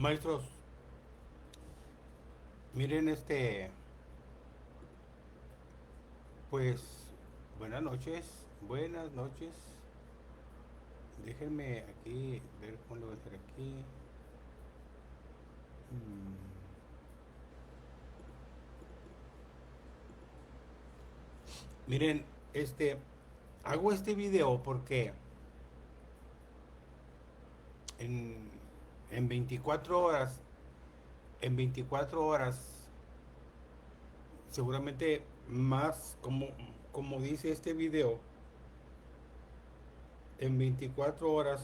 Maestros, miren pues, buenas noches. Déjenme aquí ver cómo lo voy a hacer aquí. Mm, Miren, hago este video porque en, en 24 horas, en 24 horas, seguramente más, como dice este video, en 24 horas,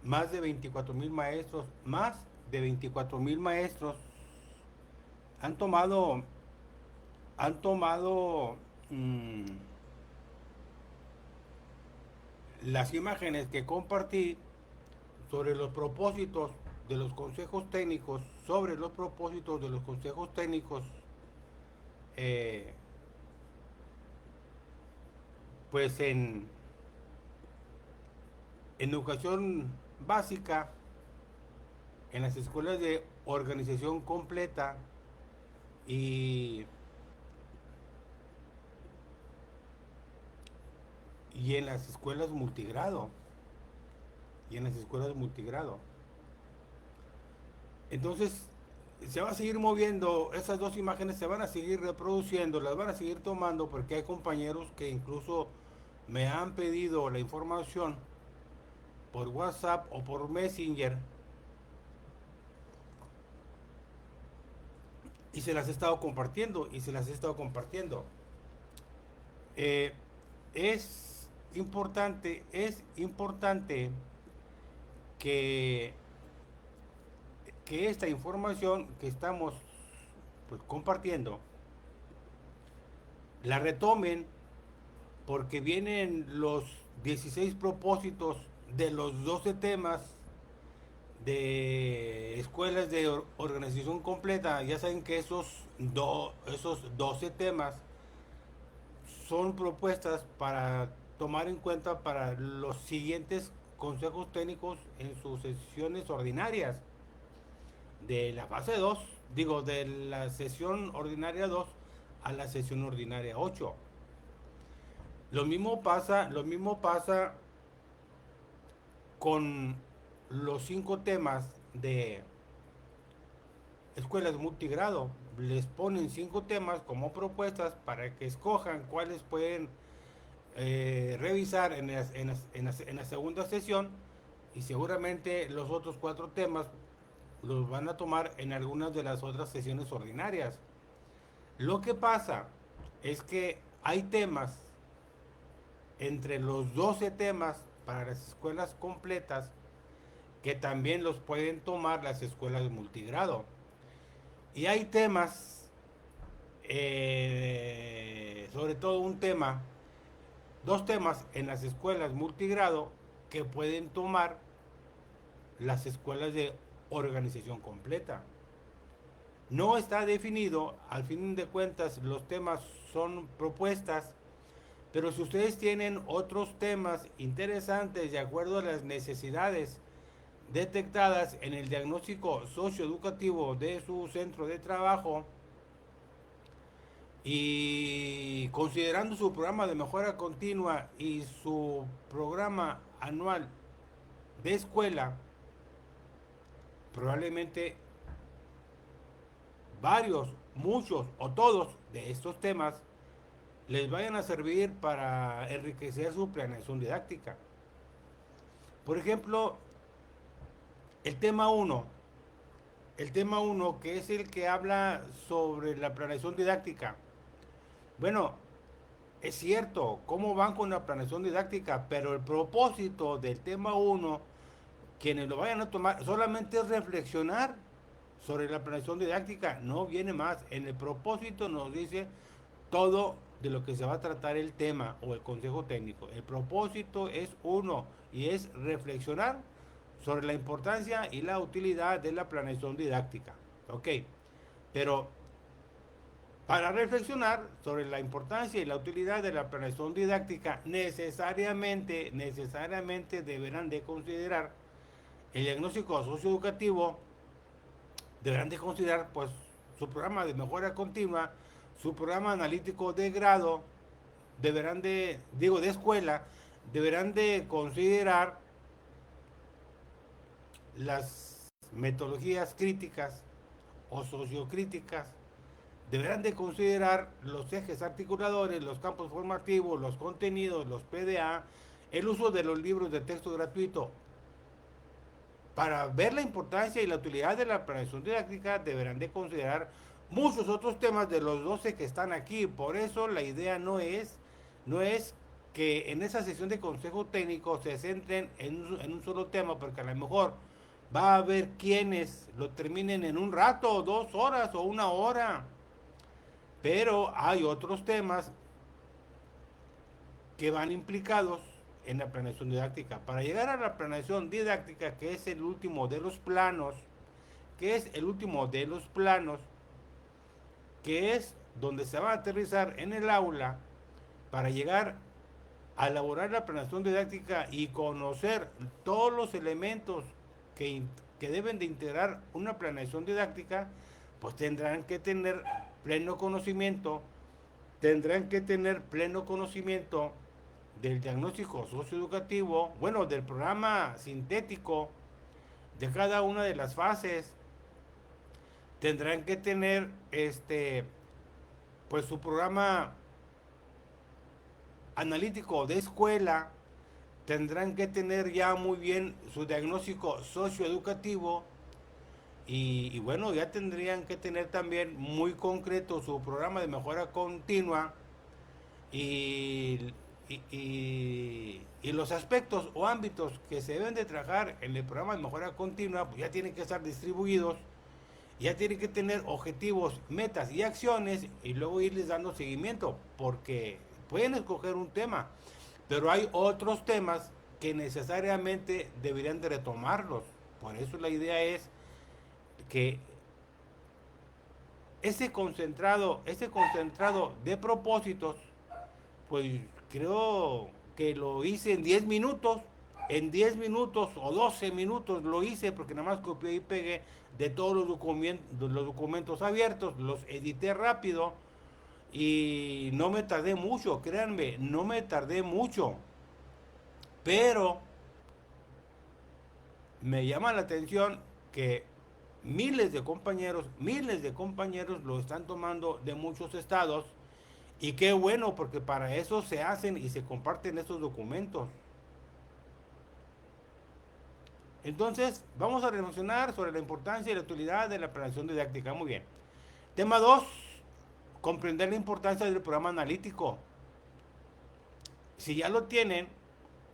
más de 24,000 maestros, más de 24,000 maestros han tomado han tomado mm, las imágenes que compartí sobre los propósitos de los consejos técnicos, sobre los propósitos de los consejos técnicos, eh, pues en educación básica, en las escuelas de organización completa y, y en las escuelas multigrado, y en las escuelas multigrado. Entonces, se va a seguir moviendo, esas dos imágenes se van a seguir reproduciendo, las van a seguir tomando porque hay compañeros que incluso me han pedido la información por WhatsApp o por Messenger y se las he estado compartiendo y se las he estado compartiendo. Eh, es importante que, que esta información que estamos pues, compartiendo la retomen porque vienen los 16 propósitos de los 12 temas de escuelas de organización completa. Ya saben que esos 12 temas son propuestas para tomar en cuenta para los siguientes consejos técnicos en sus sesiones ordinarias de la fase 2, digo, de la sesión ordinaria 2 a la sesión ordinaria 8. Lo mismo pasa con los 5 temas de escuelas multigrado. Les ponen 5 temas como propuestas para que escojan cuáles pueden revisar en la segunda sesión y seguramente los otros 4 temas los van a tomar en algunas de las otras sesiones ordinarias. Lo que pasa es que hay temas entre los 12 temas para las escuelas completas que también los pueden tomar las escuelas de multigrado. Y hay temas, sobre todo dos temas en las escuelas multigrado que pueden tomar las escuelas de organización completa. No está definido, al fin de cuentas los temas son propuestas, pero si ustedes tienen otros temas interesantes de acuerdo a las necesidades detectadas en el diagnóstico socioeducativo de su centro de trabajo y considerando su programa de mejora continua y su programa anual de escuela, probablemente varios, muchos o todos de estos temas les vayan a servir para enriquecer su planeación didáctica. Por ejemplo, el tema uno, que es el que habla sobre la planeación didáctica. Bueno, es cierto, cómo van con la planeación didáctica, pero el propósito del tema uno, quienes lo vayan a tomar, solamente es reflexionar sobre la planeación didáctica, no viene más. En el propósito nos dice todo de lo que se va a tratar el tema o el consejo técnico. El propósito es uno y es reflexionar sobre la importancia y la utilidad de la planeación didáctica. Ok, pero para reflexionar sobre la importancia y la utilidad de la planeación didáctica, necesariamente deberán de considerar el diagnóstico socioeducativo, deberán de considerar pues su programa de mejora continua, su programa analítico de grado, deberán de, digo, de escuela, deberán de considerar las metodologías críticas o sociocríticas, deberán de considerar los ejes articuladores, los campos formativos, los contenidos, los PDA, el uso de los libros de texto gratuito. Para ver la importancia y la utilidad de la planeación didáctica deberán de considerar muchos otros temas de los 12 que están aquí. Por eso la idea no es que en esa sesión de consejo técnico se centren en un solo tema, porque a lo mejor va a haber quienes lo terminen en un rato, o 2 horas o 1 hora. Pero hay otros temas que van implicados en la planeación didáctica. Para llegar a la planeación didáctica, que es el último de los planos, que es el último de los planos, que es donde se va a aterrizar en el aula para llegar a elaborar la planeación didáctica y conocer todos los elementos que deben de integrar una planeación didáctica, pues tendrán que tener pleno conocimiento del diagnóstico socioeducativo, bueno, del programa sintético de cada una de las fases, tendrán que tener pues su programa analítico de escuela, tendrán que tener ya muy bien su diagnóstico socioeducativo y bueno, ya tendrían que tener también muy concreto su programa de mejora continua y, y los aspectos o ámbitos que se deben de trabajar en el programa de mejora continua, pues ya tienen que estar distribuidos, ya tienen que tener objetivos, metas y acciones y luego irles dando seguimiento, porque pueden escoger un tema, pero hay otros temas que necesariamente deberían de retomarlos. Por eso la idea es que ese concentrado de propósitos, pues creo que lo hice en 10 minutos. En 10 minutos o 12 minutos lo hice porque nada más copié y pegué de todos los documentos abiertos, los edité rápido y no me tardé mucho, créanme, no me tardé mucho. Pero me llama la atención que miles de compañeros lo están tomando de muchos estados y qué bueno porque para eso se hacen y se comparten estos documentos. Entonces, vamos a reflexionar sobre la importancia y la utilidad de la planeación didáctica. Muy bien. Tema 2, comprender la importancia del programa analítico. Si ya lo tienen,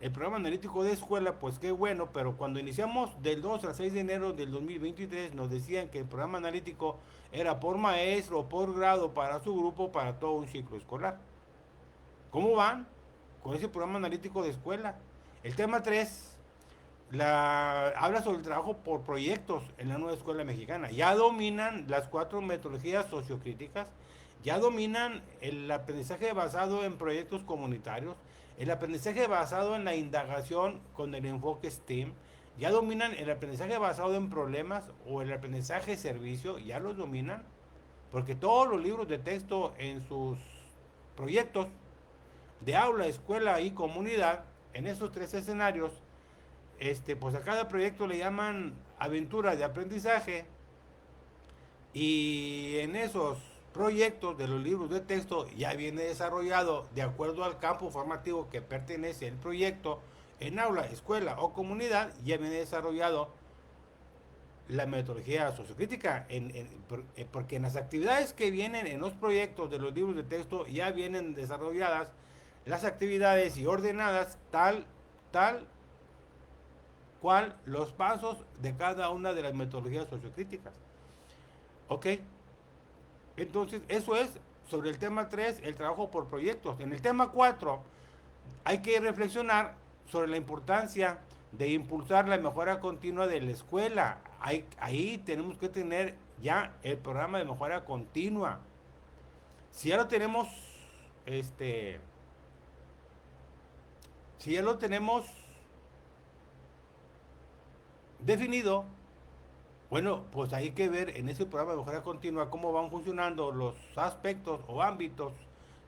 el programa analítico de escuela, pues qué bueno, pero cuando iniciamos del 2 al 6 de enero del 2023 nos decían que el programa analítico era por maestro o por grado para su grupo para todo un ciclo escolar. ¿Cómo van con ese programa analítico de escuela? El tema 3 habla sobre el trabajo por proyectos en la nueva escuela mexicana. Ya dominan las 4 metodologías sociocríticas, ya dominan el aprendizaje basado en proyectos comunitarios, el aprendizaje basado en la indagación con el enfoque STEAM, ya dominan el aprendizaje basado en problemas o el aprendizaje servicio, ya los dominan, porque todos los libros de texto en sus proyectos de aula, escuela y comunidad, en esos 3 escenarios, pues a cada proyecto le llaman aventura de aprendizaje y en esos proyectos de los libros de texto ya viene desarrollado de acuerdo al campo formativo que pertenece el proyecto en aula, escuela o comunidad, ya viene desarrollado la metodología sociocrítica, porque en las actividades que vienen en los proyectos de los libros de texto ya vienen desarrolladas las actividades y ordenadas tal cual los pasos de cada una de las metodologías sociocríticas. ¿Ok? Entonces, eso es sobre el tema 3, el trabajo por proyectos. En el tema 4, hay que reflexionar sobre la importancia de impulsar la mejora continua de la escuela. Ahí tenemos que tener ya el programa de mejora continua. Si ya lo tenemos, si ya lo tenemos definido. Bueno, pues hay que ver en ese programa de mejora continua cómo van funcionando los aspectos o ámbitos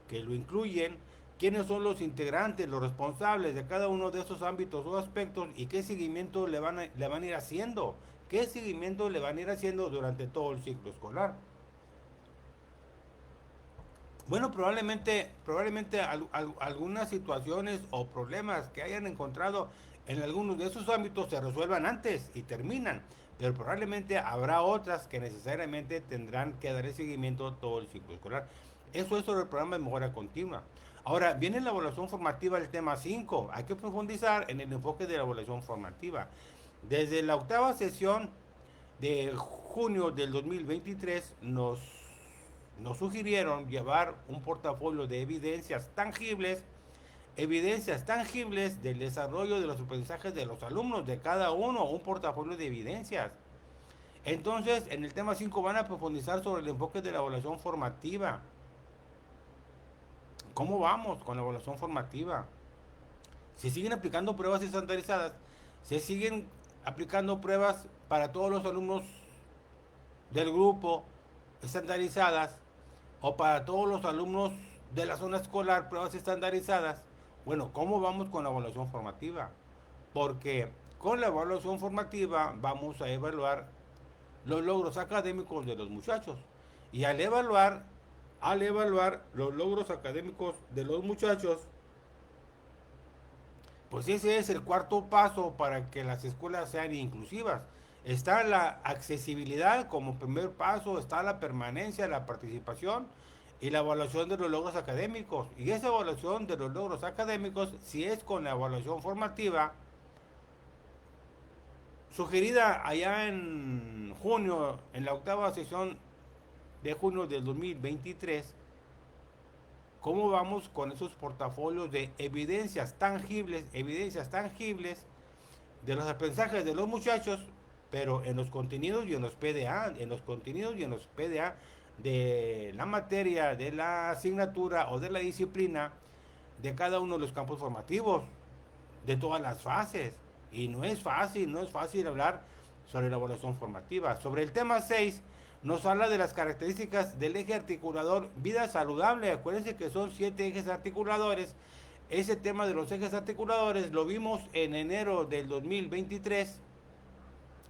que lo incluyen, quiénes son los integrantes, los responsables de cada uno de esos ámbitos o aspectos y qué seguimiento le van a ir haciendo, qué seguimiento le van a ir haciendo durante todo el ciclo escolar. Bueno, probablemente algunas situaciones o problemas que hayan encontrado en algunos de esos ámbitos se resuelvan antes y terminan, pero probablemente habrá otras que necesariamente tendrán que dar el seguimiento todo el ciclo escolar. Eso es sobre el programa de mejora continua. Ahora, viene la evaluación formativa del tema 5. Hay que profundizar en el enfoque de la evaluación formativa. Desde la octava sesión de junio del 2023 nos sugirieron llevar un portafolio de evidencias tangibles del desarrollo de los aprendizajes de los alumnos, de cada uno, un portafolio de evidencias. Entonces, en el tema 5 van a profundizar sobre el enfoque de la evaluación formativa. ¿Cómo vamos con la evaluación formativa? Se siguen aplicando pruebas estandarizadas, se siguen aplicando pruebas para todos los alumnos del grupo estandarizadas o para todos los alumnos de la zona escolar pruebas estandarizadas. Bueno, ¿cómo vamos con la evaluación formativa? Porque con la evaluación formativa vamos a evaluar los logros académicos de los muchachos. Y al evaluar los logros académicos de los muchachos, pues ese es el cuarto paso para que las escuelas sean inclusivas. Está la accesibilidad como primer paso, está la permanencia, la participación y la evaluación de los logros académicos. Y esa evaluación de los logros académicos, si es con la evaluación formativa, sugerida allá en junio, en la octava sesión de junio del 2023, ¿cómo vamos con esos portafolios de evidencias tangibles de los aprendizajes de los muchachos, pero en los contenidos y en los PDA, de la materia, de la asignatura o de la disciplina de cada uno de los campos formativos, de todas las fases? Y no es fácil hablar sobre la evaluación formativa. Sobre el tema 6 nos habla de las características del eje articulador vida saludable. Acuérdense que son 7 ejes articuladores. Ese tema de los ejes articuladores lo vimos en enero del 2023,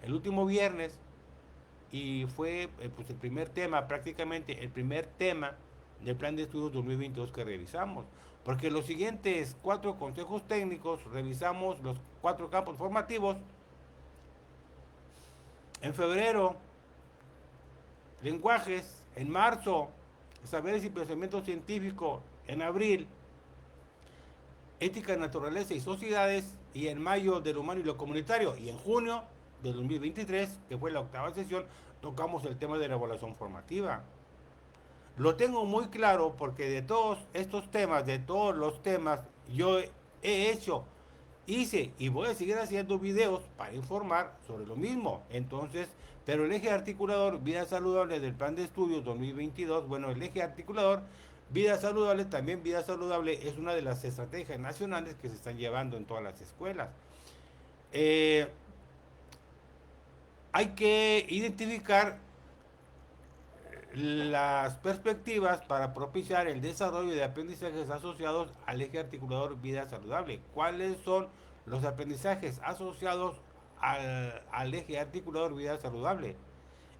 el último viernes, y fue pues el primer tema, prácticamente el primer tema del plan de estudios 2022 que revisamos. Porque los siguientes 4 consejos técnicos revisamos los 4 campos formativos. En febrero, lenguajes. En marzo, saberes y pensamiento científico. En abril, ética, naturaleza y sociedades. Y en mayo, del humano y lo comunitario. Y en junio del 2023, que fue la octava sesión, tocamos el tema de la evaluación formativa. Lo tengo muy claro porque de todos estos temas, de todos los temas, yo hice y voy a seguir haciendo videos para informar sobre lo mismo. Entonces, pero el eje articulador vida saludable del plan de estudios 2022, bueno, el eje articulador vida saludable, también vida saludable es una de las estrategias nacionales que se están llevando en todas las escuelas. Hay que identificar las perspectivas para propiciar el desarrollo de aprendizajes asociados al eje articulador vida saludable. ¿Cuáles son los aprendizajes asociados al eje articulador vida saludable?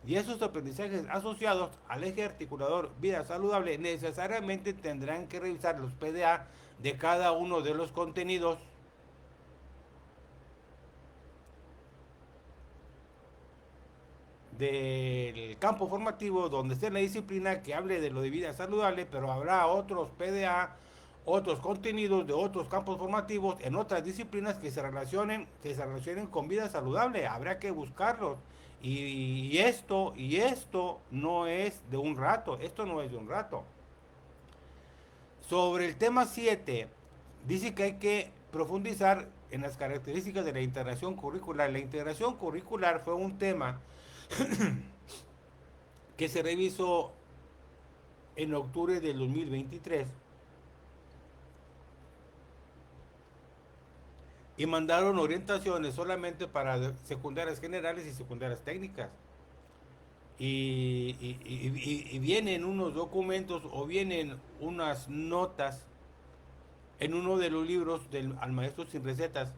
Y esos aprendizajes asociados al eje articulador vida saludable necesariamente tendrán que revisar los PDA de cada uno de los contenidos del campo formativo donde esté la disciplina que hable de lo de vida saludable, pero habrá otros PDA, otros contenidos de otros campos formativos en otras disciplinas que se relacionen con vida saludable. Habrá que buscarlos. Y esto no es de un rato, esto no es de un rato. Sobre el tema 7, dice que hay que profundizar en las características de la integración curricular. La integración curricular fue un tema que se revisó en octubre del 2023 y mandaron orientaciones solamente para secundarias generales y secundarias técnicas. Y vienen unos documentos o vienen unas notas en uno de los libros del Al Maestro Sin Recetas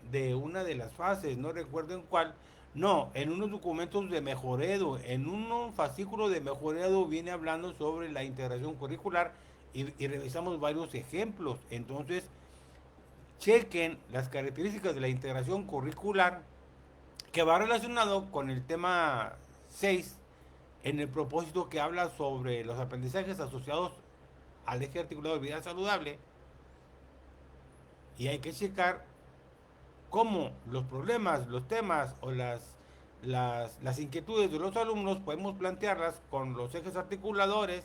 de una de las fases, no recuerdo en cuál, no, en unos documentos de Mejoredo, en un fascículo de Mejoredo viene hablando sobre la integración curricular y revisamos varios ejemplos. Entonces, chequen las características de la integración curricular que va relacionado con el tema 6 en el propósito que habla sobre los aprendizajes asociados al eje articulado de vida saludable y hay que checar cómo los problemas, los temas o las inquietudes de los alumnos podemos plantearlas con los ejes articuladores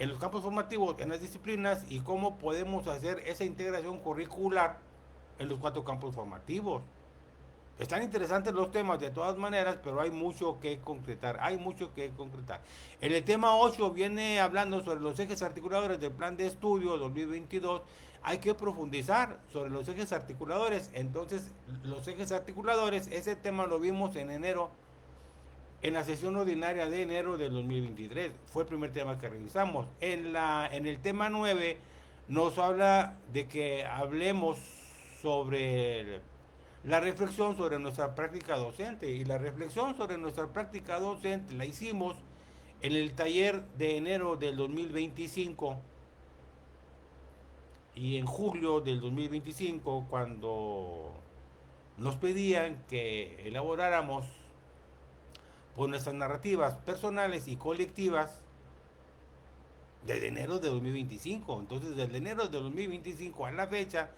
en los campos formativos, en las disciplinas y cómo podemos hacer esa integración curricular en los 4 campos formativos. Están interesantes los temas de todas maneras, pero hay mucho que concretar, hay mucho que concretar. En el tema 8 viene hablando sobre los ejes articuladores del plan de estudio 2022. Hay que profundizar sobre los ejes articuladores. Entonces, los ejes articuladores, ese tema lo vimos en enero, en la sesión ordinaria de enero del 2023. Fue el primer tema que revisamos. En el tema 9 nos habla de que hablemos sobre la reflexión sobre nuestra práctica docente. Y la reflexión sobre nuestra práctica docente la hicimos en el taller de enero del 2025 y en julio del 2025 cuando nos pedían que elaboráramos pues, nuestras narrativas personales y colectivas desde enero de 2025. Entonces, desde enero de 2025 a la fecha,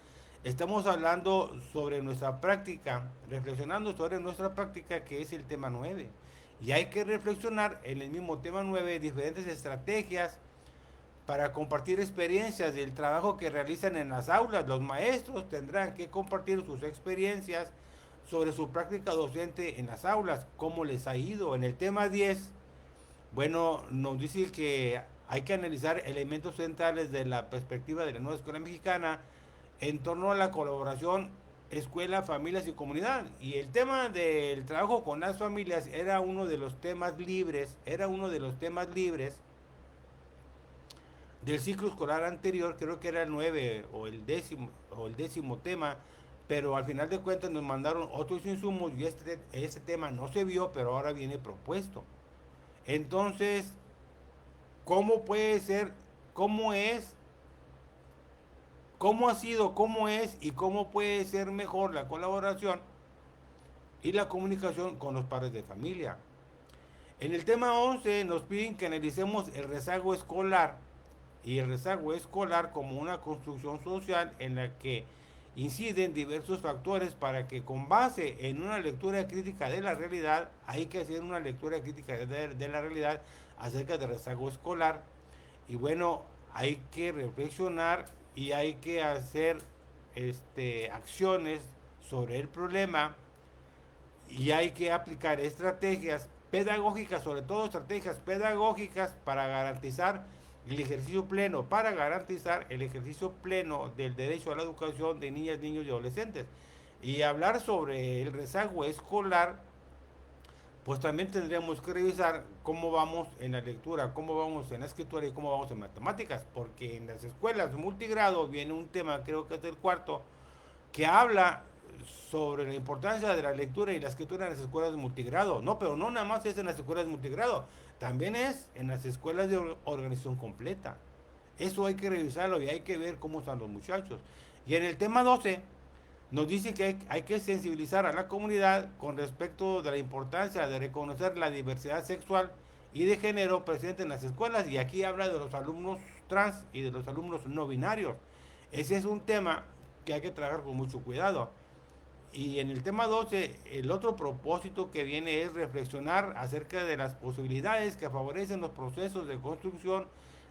estamos hablando sobre nuestra práctica, reflexionando sobre nuestra práctica, que es el tema 9. Y hay que reflexionar en el mismo tema 9 diferentes estrategias para compartir experiencias del trabajo que realizan en las aulas. Los maestros tendrán que compartir sus experiencias sobre su práctica docente en las aulas, cómo les ha ido. En el tema 10, bueno, nos dice que hay que analizar elementos centrales de la perspectiva de la nueva escuela mexicana en torno a la colaboración escuela, familias y comunidad. Y el tema del trabajo con las familias era uno de los temas libres, del ciclo escolar anterior, creo que era el 9 o el décimo tema, pero al final de cuentas nos mandaron otros insumos y este tema no se vio, pero ahora viene propuesto. Entonces, ¿cómo puede ser, cómo es, cómo ha sido, cómo es y cómo puede ser mejor la colaboración y la comunicación con los padres de familia? En el tema 11 nos piden que analicemos el rezago escolar y el rezago escolar como una construcción social en la que inciden diversos factores para que con base en una lectura crítica de la realidad, hay que hacer una lectura crítica de la realidad acerca del rezago escolar y bueno, hay que reflexionar y hay que hacer acciones sobre el problema y hay que aplicar estrategias pedagógicas, sobre todo estrategias pedagógicas para garantizar el ejercicio pleno, del derecho a la educación de niñas, niños y adolescentes. Y hablar sobre el rezago escolar, pues también tendríamos que revisar cómo vamos en la lectura, cómo vamos en la escritura y cómo vamos en matemáticas, porque en las escuelas multigrado viene un tema, creo que es el cuarto, que habla sobre la importancia de la lectura y la escritura en las escuelas de multigrado. No, pero no nada más es en las escuelas de multigrado, también es en las escuelas de organización completa. Eso hay que revisarlo y hay que ver cómo están los muchachos. Y en el tema 12 nos dice que hay que sensibilizar a la comunidad con respecto de la importancia de reconocer la diversidad sexual y de género presente en las escuelas. Y aquí habla de los alumnos trans y de los alumnos no binarios. Ese es un tema que hay que trabajar con mucho cuidado. Y en el tema 12, el otro propósito que viene es reflexionar acerca de las posibilidades que favorecen los procesos de construcción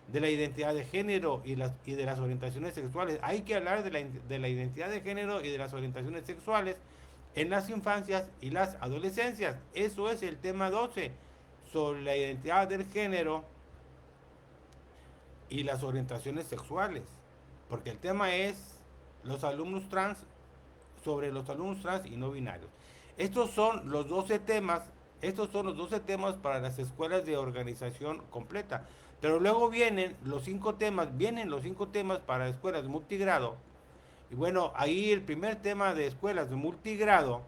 de la identidad de género y de las orientaciones sexuales. Hay que hablar de la identidad de género y de las orientaciones sexuales en las infancias y las adolescencias. Eso es el tema 12, sobre la identidad del género y las orientaciones sexuales. Porque el tema es los alumnos trans, sobre los alumnos trans y no binarios. Estos son los 12 temas, estos son los 12 temas para las escuelas de organización completa. Pero luego vienen los 5 temas para escuelas multigrado. Y bueno, ahí el primer tema de escuelas de multigrado,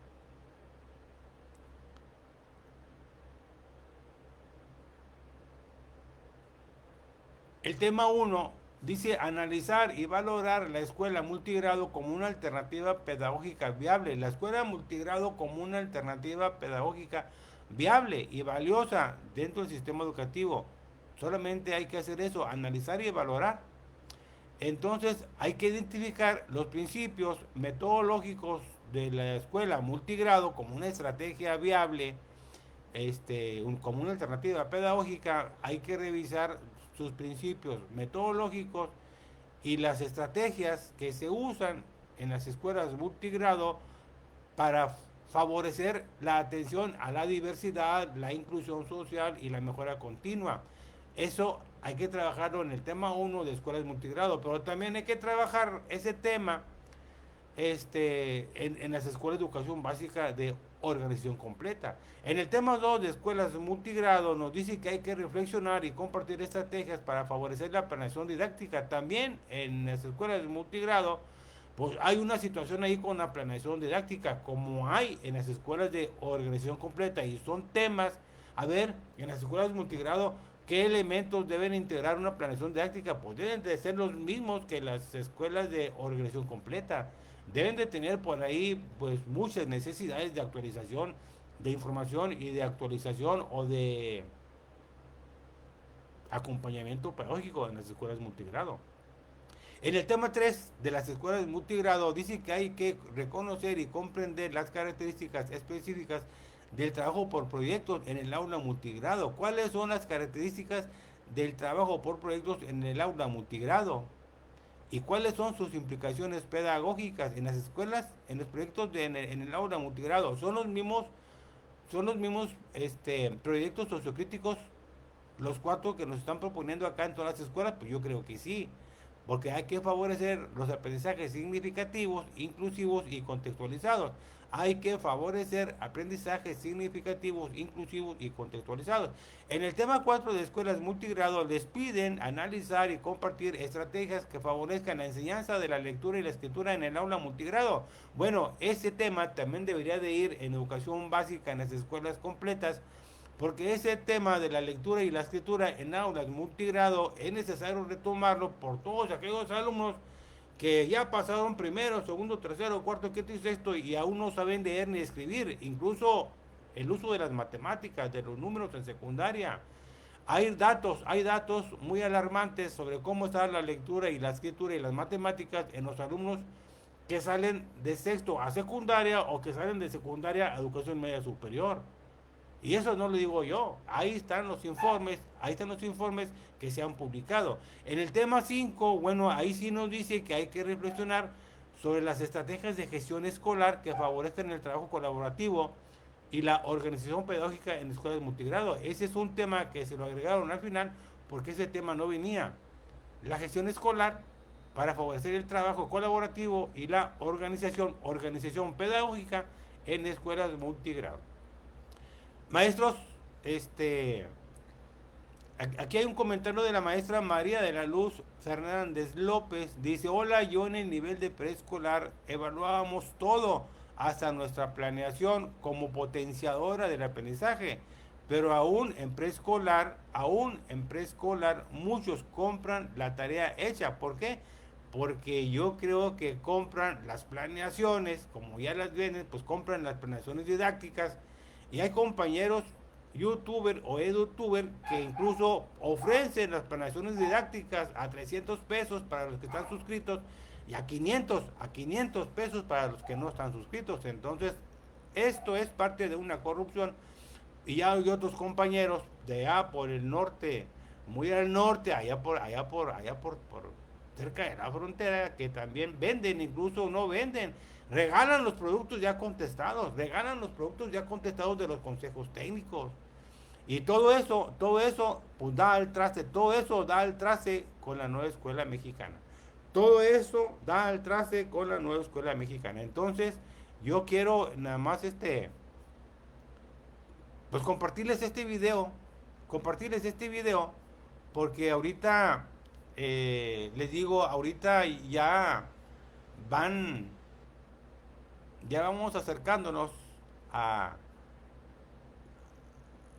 el tema 1 dice analizar y valorar la escuela multigrado como una alternativa pedagógica viable. La escuela multigrado como una alternativa pedagógica viable y valiosa dentro del sistema educativo. Solamente hay que hacer eso, analizar y valorar. Entonces hay que identificar los principios metodológicos de la escuela multigrado como una estrategia viable, como una alternativa pedagógica. Hay que revisar sus principios metodológicos y las estrategias que se usan en las escuelas multigrado para favorecer la atención a la diversidad, la inclusión social y la mejora continua. Eso hay que trabajarlo en el tema 1 de escuelas multigrado, pero también hay que trabajar ese tema en las escuelas de educación básica de organización completa. En el tema 2 de escuelas multigrado nos dice que hay que reflexionar y compartir estrategias para favorecer la planeación didáctica. También en las escuelas multigrado, pues hay una situación ahí con la planeación didáctica, como hay en las escuelas de organización completa, y son temas, a ver, en las escuelas multigrado, ¿qué elementos deben integrar una planeación didáctica? Pues deben de ser los mismos que las escuelas de organización completa. Deben de tener por ahí pues muchas necesidades de actualización de información y de actualización o de acompañamiento pedagógico en las escuelas multigrado. En el tema 3 de las escuelas multigrado dice que hay que reconocer y comprender las características específicas del trabajo por proyectos en el aula multigrado. ¿Cuáles son las características del trabajo por proyectos en el aula multigrado? ¿Y cuáles son sus implicaciones pedagógicas en las escuelas, en los proyectos en el aula multigrado? ¿Son los mismos proyectos sociocríticos los 4 que nos están proponiendo acá en todas las escuelas? Pues yo creo que sí, porque hay que favorecer los aprendizajes significativos, inclusivos y contextualizados. Hay que favorecer aprendizajes significativos, inclusivos y contextualizados. En el tema 4 de escuelas multigrado les piden analizar y compartir estrategias que favorezcan la enseñanza de la lectura y la escritura en el aula multigrado. Bueno, ese tema también debería de ir en educación básica en las escuelas completas, porque ese tema de la lectura y la escritura en aulas multigrado es necesario retomarlo por todos aquellos alumnos que ya pasaron primero, segundo, tercero, cuarto, quinto y sexto y aún no saben leer ni escribir, incluso el uso de las matemáticas, de los números en secundaria. Hay datos muy alarmantes sobre cómo está la lectura y la escritura y las matemáticas en los alumnos que salen de sexto a secundaria o que salen de secundaria a educación media superior. Y eso no lo digo yo, ahí están los informes que se han publicado. En el tema 5, bueno, ahí sí nos dice que hay que reflexionar sobre las estrategias de gestión escolar que favorezcan el trabajo colaborativo y la organización pedagógica en escuelas multigrado. Ese es un tema que se lo agregaron al final porque ese tema no venía. La gestión escolar para favorecer el trabajo colaborativo y la organización pedagógica en escuelas multigrado. Maestros, aquí hay un comentario de la maestra María de la Luz Fernández López. Dice, hola, yo en el nivel de preescolar evaluábamos todo, hasta nuestra planeación como potenciadora del aprendizaje. Pero aún en preescolar, muchos compran la tarea hecha. ¿Por qué? Porque yo creo que compran las planeaciones, como ya las venden, pues compran las planeaciones didácticas. Y hay compañeros youtuber o edutuber que incluso ofrecen las planeaciones didácticas a 300 pesos para los que están suscritos y a 500 pesos para los que no están suscritos. Entonces, esto es parte de una corrupción. Y ya hay otros compañeros de allá por el norte, muy al norte, allá por cerca de la frontera, que también venden, incluso no venden, regalan los productos ya contestados, de los consejos técnicos. Y todo eso, pues da al traste, todo eso da al traste con la nueva escuela mexicana. Todo eso da al traste con la nueva escuela mexicana. Entonces, yo quiero nada más pues compartirles este video, porque ahorita, les digo, ahorita van, ya vamos acercándonos a,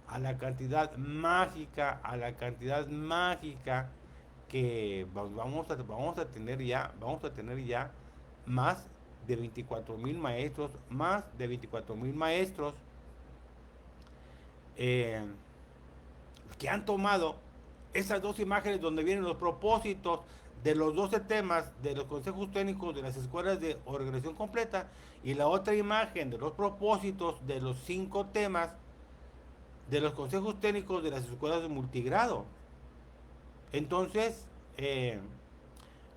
a la cantidad mágica que vamos a tener ya más de 24,000 maestros, eh, que han tomado esas dos imágenes donde vienen los propósitos de los 12 temas de los consejos técnicos de las escuelas de organización completa, y la otra imagen de los propósitos de los 5 temas de los consejos técnicos de las escuelas de multigrado. Entonces,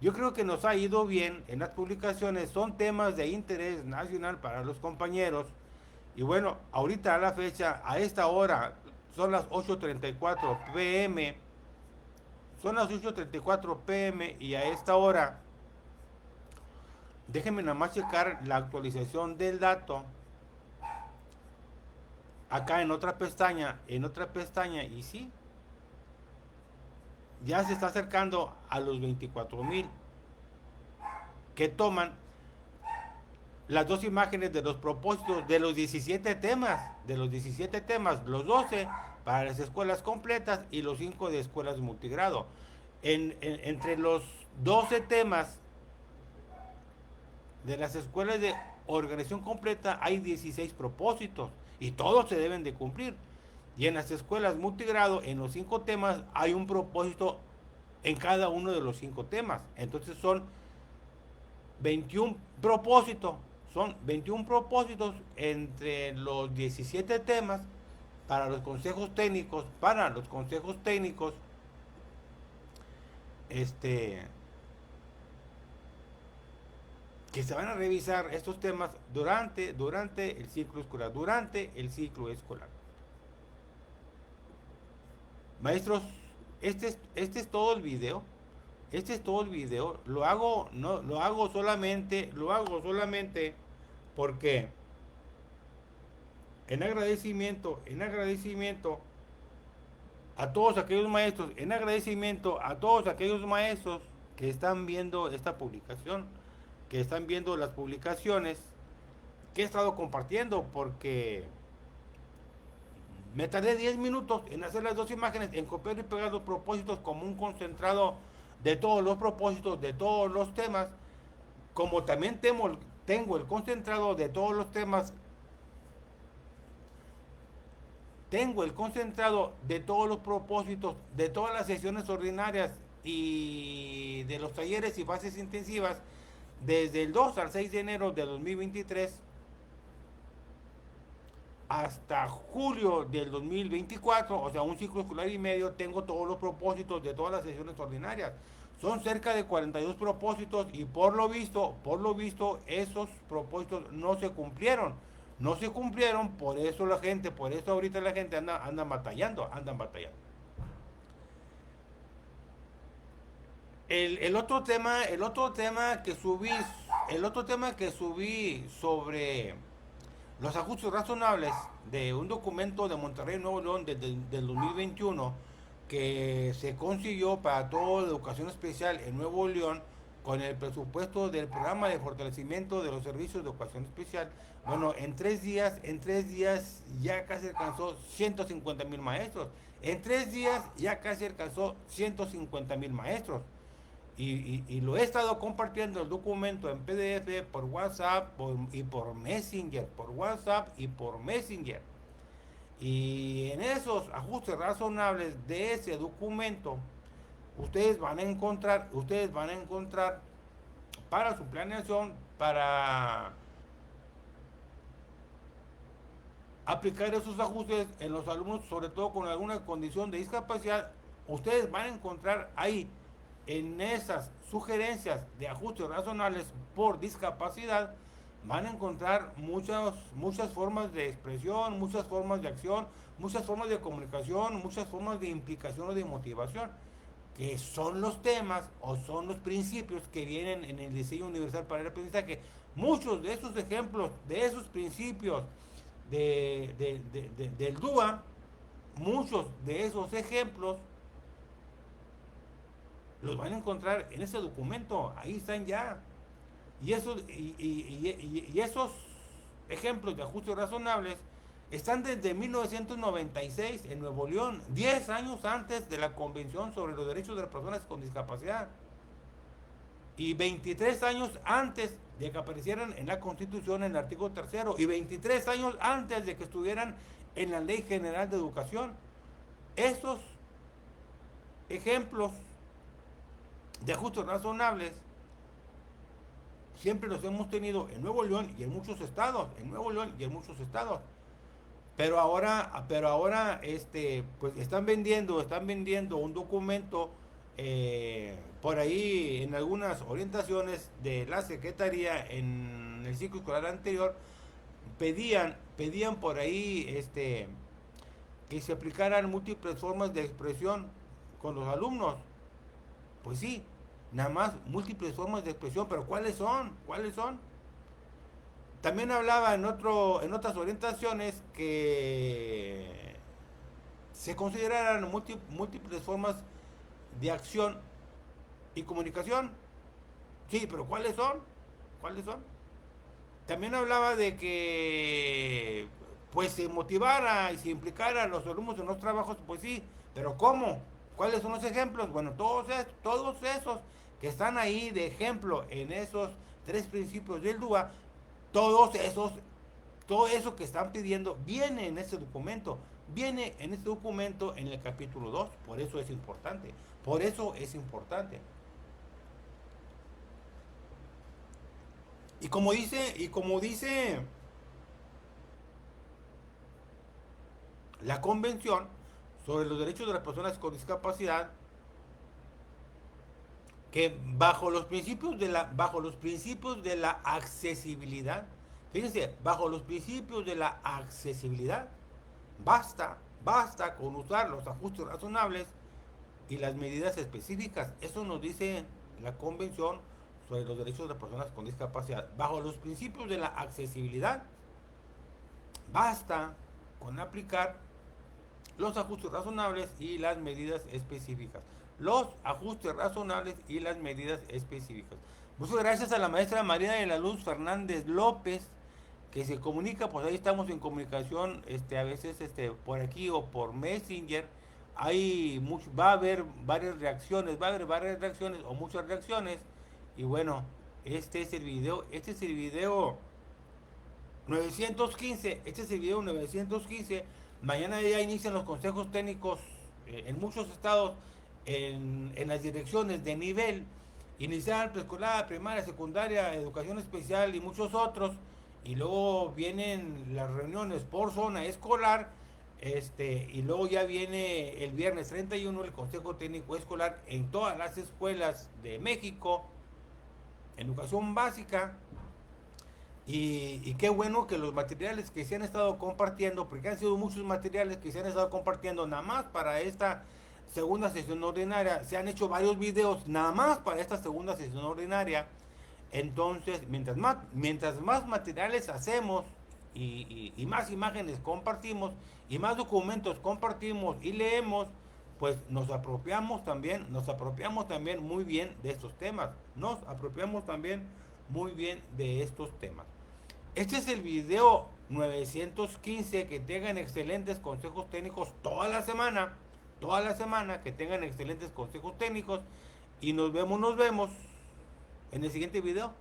yo creo que nos ha ido bien en las publicaciones, son temas de interés nacional para los compañeros. Y bueno, ahorita a la fecha, a esta hora, son las 8:34 pm, y a esta hora, déjenme nada más checar la actualización del dato acá en otra pestaña, y sí, ya se está acercando a los 24,000 que toman las dos imágenes de los propósitos de los 17 temas, los 12 para las escuelas completas y los 5 de escuelas multigrado. Entre los 12 temas de las escuelas de organización completa hay 16 propósitos y todos se deben de cumplir. Y en las escuelas multigrado, en los 5 temas, hay un propósito en cada uno de los 5 temas. Entonces son 21 propósitos. Son 21 propósitos entre los 17 temas para los consejos técnicos, que se van a revisar estos temas durante el ciclo escolar. Maestros, este es todo el video. Lo hago, no, lo hago solamente porque en agradecimiento a todos aquellos maestros, que están viendo esta publicación, que están viendo las publicaciones que he estado compartiendo, porque me tardé 10 minutos en hacer las dos imágenes, en copiar y pegar los propósitos como un concentrado de todos los propósitos, de todos los temas, como también tengo el concentrado de todos los temas, tengo el concentrado de todos los propósitos, de todas las sesiones ordinarias y de los talleres y fases intensivas, desde el 2 al 6 de enero de 2023 hasta julio del 2024, o sea, un ciclo escolar y medio. Tengo todos los propósitos de todas las sesiones ordinarias. Son cerca de 42 propósitos y por lo visto, esos propósitos no se cumplieron. Por eso ahorita la gente anda batallando. El otro tema que subí sobre los ajustes razonables de un documento de Monterrey, Nuevo León, del 2021, que se consiguió para toda la educación especial en Nuevo León con el presupuesto del programa de fortalecimiento de los servicios de educación especial. Bueno, en tres días ya casi alcanzó 150,000 maestros. Y lo he estado compartiendo el documento en PDF por WhatsApp y por Messenger, Y en esos ajustes razonables de ese documento, ustedes van a encontrar para su planeación, para aplicar esos ajustes en los alumnos, sobre todo con alguna condición de discapacidad. Ustedes van a encontrar ahí, en esas sugerencias de ajustes razonables por discapacidad, van a encontrar muchas formas de expresión, muchas formas de acción, muchas formas de comunicación, muchas formas de implicación o de motivación. que son los temas o son los principios que vienen en el diseño universal para el aprendizaje. Muchos de esos ejemplos, de esos principios del DUA, muchos de esos ejemplos los van a encontrar en ese documento, ahí están ya. Y esos ejemplos de ajustes razonables están desde 1996 en Nuevo León, 10 años antes de la Convención sobre los Derechos de las Personas con Discapacidad y 23 años antes de que aparecieran en la Constitución en el artículo 3 y 23 años antes de que estuvieran en la Ley General de Educación. Esos ejemplos de ajustes razonables siempre los hemos tenido en Nuevo León y en muchos estados, Pero ahora, pues están vendiendo un documento por ahí en algunas orientaciones de la Secretaría en el ciclo escolar anterior, pedían por ahí, que se aplicaran múltiples formas de expresión con los alumnos. Pues sí, nada más múltiples formas de expresión, pero ¿cuáles son? También hablaba en otras orientaciones que se consideraran múltiples formas de acción y comunicación. Sí, pero ¿cuáles son? También hablaba de que pues se motivara y se implicara a los alumnos en los trabajos, pues sí, pero ¿cómo? ¿Cuáles son los ejemplos? Bueno, todos esos que están ahí de ejemplo en esos 3 principios del DUA, todo eso que están pidiendo viene en este documento, en el capítulo 2, por eso es importante. Y como dice la Convención sobre los Derechos de las Personas con Discapacidad, que bajo los principios de la accesibilidad, fíjense, bajo los principios de la accesibilidad, basta con usar los ajustes razonables y las medidas específicas. Eso nos dice la Convención sobre los Derechos de las Personas con Discapacidad. Bajo los principios de la accesibilidad, basta con aplicar los ajustes razonables y las medidas específicas. Muchas gracias a la maestra María de la Luz Fernández López, que se comunica, pues ahí estamos en comunicación, a veces por aquí o por Messenger. Va a haber varias reacciones, o muchas reacciones. Y bueno, este es el video 915. Mañana ya inician los consejos técnicos en muchos estados, en las direcciones de nivel inicial, preescolar, primaria, secundaria, educación especial y muchos otros. Y luego vienen las reuniones por zona escolar, y luego ya viene el viernes 31 el consejo técnico escolar en todas las escuelas de México, en educación básica. Y qué bueno que los materiales que se han estado compartiendo, porque han sido muchos materiales que se han estado compartiendo nada más para esta segunda sesión ordinaria, se han hecho varios videos nada más para esta segunda sesión ordinaria. Entonces, mientras más materiales hacemos y más imágenes compartimos y más documentos compartimos y leemos, pues nos apropiamos también muy bien de estos temas. Este es el video 915. Que tengan excelentes consejos técnicos toda la semana, que tengan excelentes consejos técnicos y nos vemos en el siguiente video.